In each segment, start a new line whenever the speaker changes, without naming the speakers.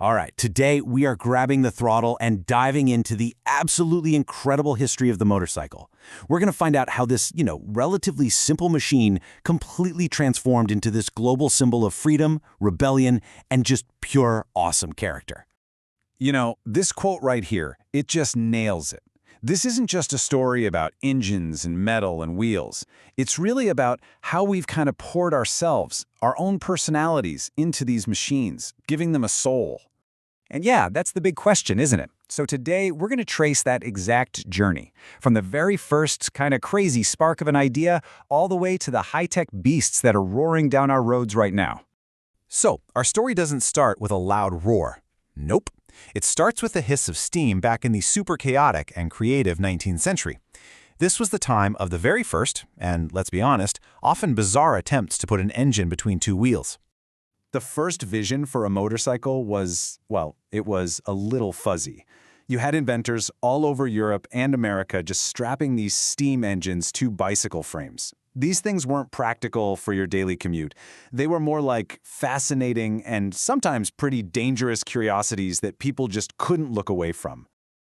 All right, today we are grabbing the throttle and diving into the absolutely incredible history of the motorcycle. We're going to find out how this, relatively simple machine completely transformed into this global symbol of freedom, rebellion, and just pure awesome character.
This quote right here, it just nails it. This isn't just a story about engines and metal and wheels. It's really about how we've kind of poured ourselves, our own personalities, into these machines, giving them a soul.
And yeah, that's the big question, isn't it? So today, we're going to trace that exact journey, from the very first kind of crazy spark of an idea all the way to the high-tech beasts that are roaring down our roads right now.
So, our story doesn't start with a loud roar. Nope. It starts with the hiss of steam back in the super chaotic and creative 19th century. This was the time of the very first, and let's be honest, often bizarre attempts to put an engine between two wheels.
The first vision for a motorcycle was, well, it was a little fuzzy. You had inventors all over Europe and America just strapping these steam engines to bicycle frames. These things weren't practical for your daily commute. They were more like fascinating and sometimes pretty dangerous curiosities that people just couldn't look away from.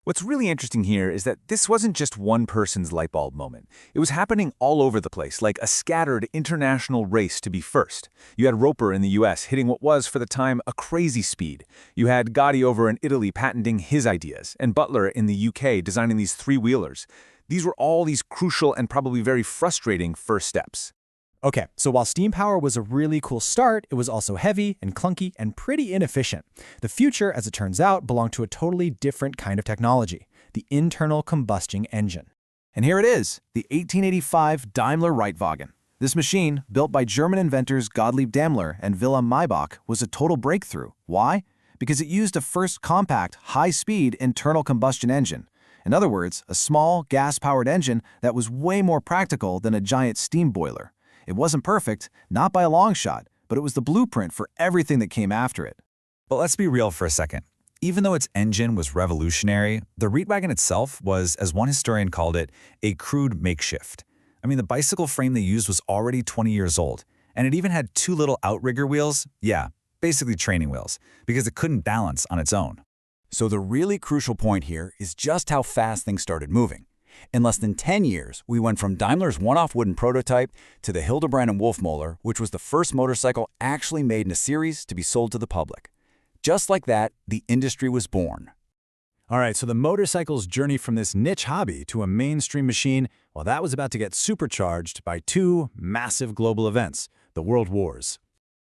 What's really interesting here is that this wasn't just one person's light bulb moment. It was happening all over the place, like a scattered international race to be first. You had Roper in the US hitting what was, for the time, a crazy speed. You had Gotti over in Italy patenting his ideas, and Butler in the UK designing these three-wheelers. These were all these crucial and probably very frustrating first steps.
Okay, so while steam power was a really cool start, it was also heavy and clunky and pretty inefficient. The future, as it turns out, belonged to a totally different kind of technology, the internal combustion engine.
And here it is, the 1885 Daimler Reitwagen. This machine, built by German inventors Gottlieb Daimler and Wilhelm Maybach, was a total breakthrough. Why? Because it used a first compact, high-speed internal combustion engine. In other words, a small, gas-powered engine that was way more practical than a giant steam boiler. It wasn't perfect, not by a long shot, but it was the blueprint for everything that came after it.
But let's be real for a second. Even though its engine was revolutionary, the Reitwagen itself was, as one historian called it, a crude makeshift. I mean, the bicycle frame they used was already 20 years old, and it even had two little outrigger wheels, basically training wheels, because it couldn't balance on its own.
So the really crucial point here is just how fast things started moving. In less than 10 years, we went from Daimler's one-off wooden prototype to the Hildebrand and Wolfmoeller, which was the first motorcycle actually made in a series to be sold to the public. Just like that, the industry was born.
All right, so the motorcycle's journey from this niche hobby to a mainstream machine, well, that was about to get supercharged by two massive global events, the World Wars.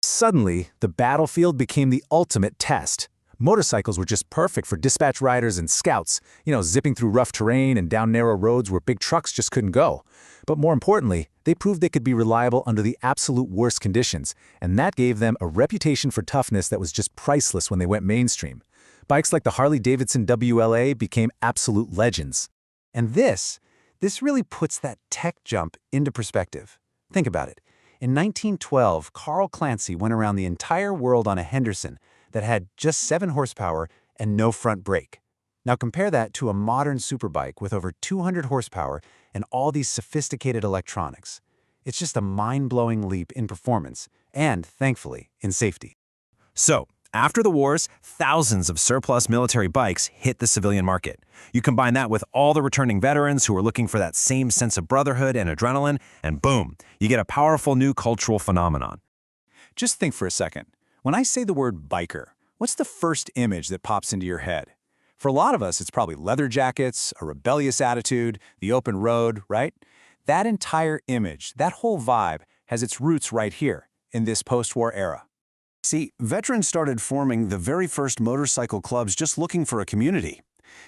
Suddenly, the battlefield became the ultimate test. Motorcycles were just perfect for dispatch riders and scouts, zipping through rough terrain and down narrow roads where big trucks just couldn't go. But more importantly, they proved they could be reliable under the absolute worst conditions, and that gave them a reputation for toughness that was just priceless when they went mainstream. Bikes like the Harley-Davidson WLA became absolute legends. And this really puts that tech jump into perspective. Think about it. In 1912, Carl Clancy went around the entire world on a Henderson that had just 7 horsepower and no front brake. Now compare that to a modern superbike with over 200 horsepower and all these sophisticated electronics. It's just a mind-blowing leap in performance and, thankfully, in safety.
So, after the wars, thousands of surplus military bikes hit the civilian market. You combine that with all the returning veterans who were looking for that same sense of brotherhood and adrenaline, and boom, you get a powerful new cultural phenomenon.
Just think for a second. When I say the word biker, what's the first image that pops into your head? For a lot of us, it's probably leather jackets, a rebellious attitude, the open road, right? That entire image, that whole vibe, has its roots right here, in this post-war era.
See, veterans started forming the very first motorcycle clubs just looking for a community.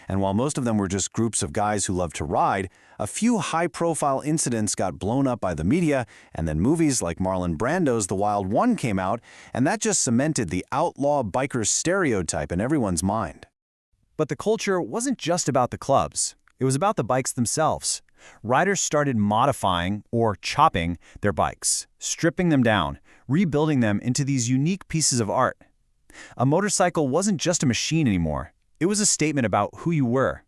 And while most of them were just groups of guys who loved to ride, a few high-profile incidents got blown up by the media, and then movies like Marlon Brando's The Wild One came out, and that just cemented the outlaw biker stereotype in everyone's mind.
But the culture wasn't just about the clubs. It was about the bikes themselves. Riders started modifying, or chopping, their bikes, stripping them down, rebuilding them into these unique pieces of art. A motorcycle wasn't just a machine anymore. It was a statement about who you were.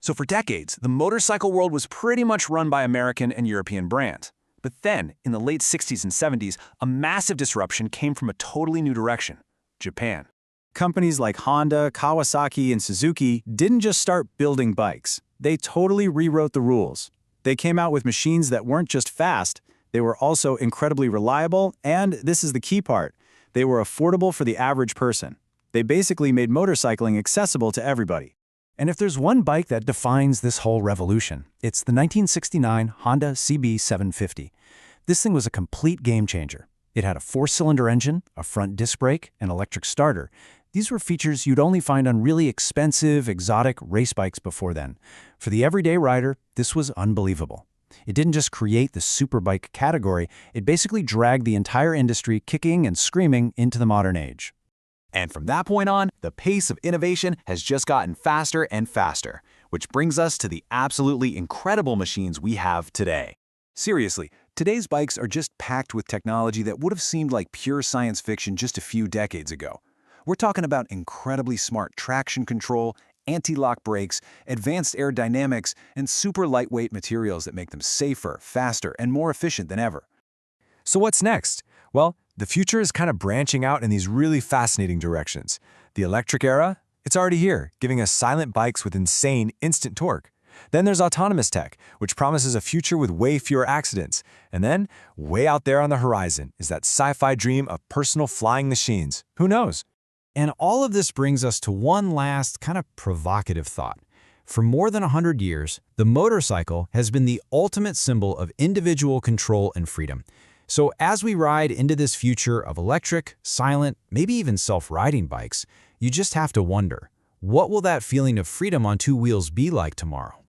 So for decades, the motorcycle world was pretty much run by American and European brands. But then, in the late 60s and 70s, a massive disruption came from a totally new direction: Japan. Companies like Honda, Kawasaki, and Suzuki didn't just start building bikes. They totally rewrote the rules. They came out with machines that weren't just fast, they were also incredibly reliable, and this is the key part, they were affordable for the average person. They basically made motorcycling accessible to everybody.
And if there's one bike that defines this whole revolution, it's the 1969 Honda CB750. This thing was a complete game changer. It had a 4-cylinder engine, a front disc brake, and electric starter. These were features you'd only find on really expensive, exotic race bikes before then. For the everyday rider, this was unbelievable. It didn't just create the superbike category, it basically dragged the entire industry kicking and screaming into the modern age.
And from that point on, the pace of innovation has just gotten faster and faster, which brings us to the absolutely incredible machines we have today.
Seriously, today's bikes are just packed with technology that would have seemed like pure science fiction just a few decades ago. We're talking about incredibly smart traction control, anti-lock brakes, advanced aerodynamics, and super lightweight materials that make them safer, faster, and more efficient than ever.
So what's next? Well, the future is kind of branching out in these really fascinating directions. The electric era? It's already here, giving us silent bikes with insane instant torque. Then there's autonomous tech, which promises a future with way fewer accidents. And then, way out there on the horizon, is that sci-fi dream of personal flying machines. Who knows? And all of this brings us to one last kind of provocative thought. For more than 100 years, the motorcycle has been the ultimate symbol of individual control and freedom. So as we ride into this future of electric, silent, maybe even self-riding bikes, you just have to wonder, what will that feeling of freedom on two wheels be like tomorrow?